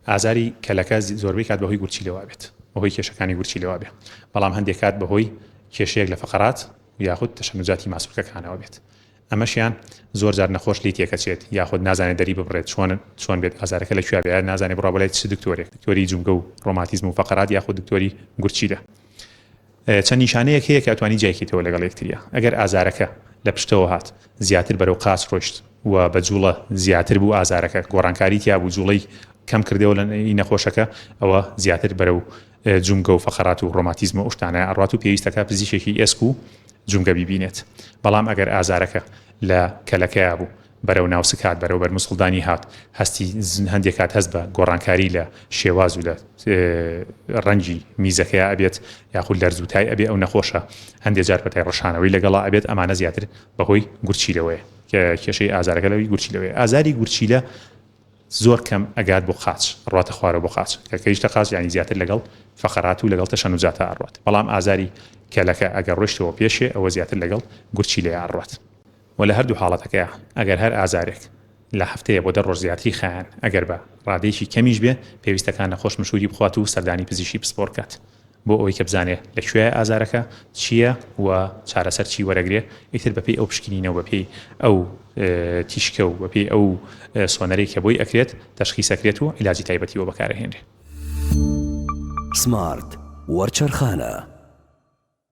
ئازاری کەلەکە زۆربەی کات بەهۆی گورچیلەوە بێت بەهۆی کێشەکانی گورچیلەوە بێت بەڵام هەندێک کات بەهۆی کێشەیەک لە فەقەرات یاخود تەشەنجاتی ماسوولکەکانەوە بێت ئەمەشیان زۆر جار نەخۆش لی تێکەچێت یاخود نازانێت دەری ببڕێت چۆن بێت ئازارەکە لەکوێ بێت نازانێت بڕا بەلای چ دکتۆرێک دکتۆری جومگە و ڕۆماتیزم و فەقەرات یاخود دکتۆری گورچیلە چەند نیشانەیەک هەیە کە ئەتوانی جایکیتەوە لەگەڵ یەکتریە ئەگەر ئازارەکە لە پشتەوە هات زیاتر بەرەو قاچ ڕۆشت و بە جوڵە زیاتر بوو ئازارەکە گۆڕانکاری تیا بوو جوڵەی کەم کردەوە لە نەخۆشەکە ئەوە زیاتر بەرەو جومگە و فەقەرات و ڕۆماتیزم و شتانە ئەڕات و پێویستەکە پزیشێکی ئێسک و جومگە بیبینێت بەڵام ئەگەر ئازارەکە لە کەلەکەیە بوو بەرەو ناوسکات بەرەو بەرمسڵدانی هات هەستی هەندێک کات هەست بە گۆڕانکاری لە شێواز و لە ڕەنگی میزەکەیە ئەبێت یاخود لەرزوتای ئەبێ ئەو نەخۆشە هەندێک جار پەتای ڕەشانەوەی لەگەڵا ئەبێت ئەمانە زیاتر بەهۆی گورچیلەوەیە کە کێشەی ئازارەکە لەوەی گورچیلەوەی ئازاری گورچیلە زۆر کەم ئەگات بۆ قاچ ڕاتە خوارە بۆ قاچ کە کەیشتە قاچ ینی زیاتر لەگەڵ فەقەرات و لەگەڵ تەشەنجاتە ئاڕات بەڵام ئازاری کەلەکە ئەگەر ڕۆشتەوە پێشێ ئەوە زیاتر لەگەڵ گورچیلەیە ئاڕات و لە هەردوو حاڵەتەکەیە ئەگەر هەر ئازارێک لە هەفتەیە بۆ 10 ڕۆژ زیاتری خایەن ئەگەر بە ڕادێکی کەمیش بێ پێویستەکان نەخۆش مشوری بخوات و سەردانی پزیشکی پسپۆر بکات بۆ ئەوەی کە بزانێ لەکوێ ئازارەکە چییە و چارەسەر چی وەرەگرێ ئیتر بەپێی ئەو پشکنینەوە بەپێی ئەو تیشکە و بەپێی ئەو سۆنەرێک کە بۆی ئەکرێت تەشخیصەکرێت و عیلاجی تایبەتیەوە بەکارهێنرێ. سمارت وەرچەرخانە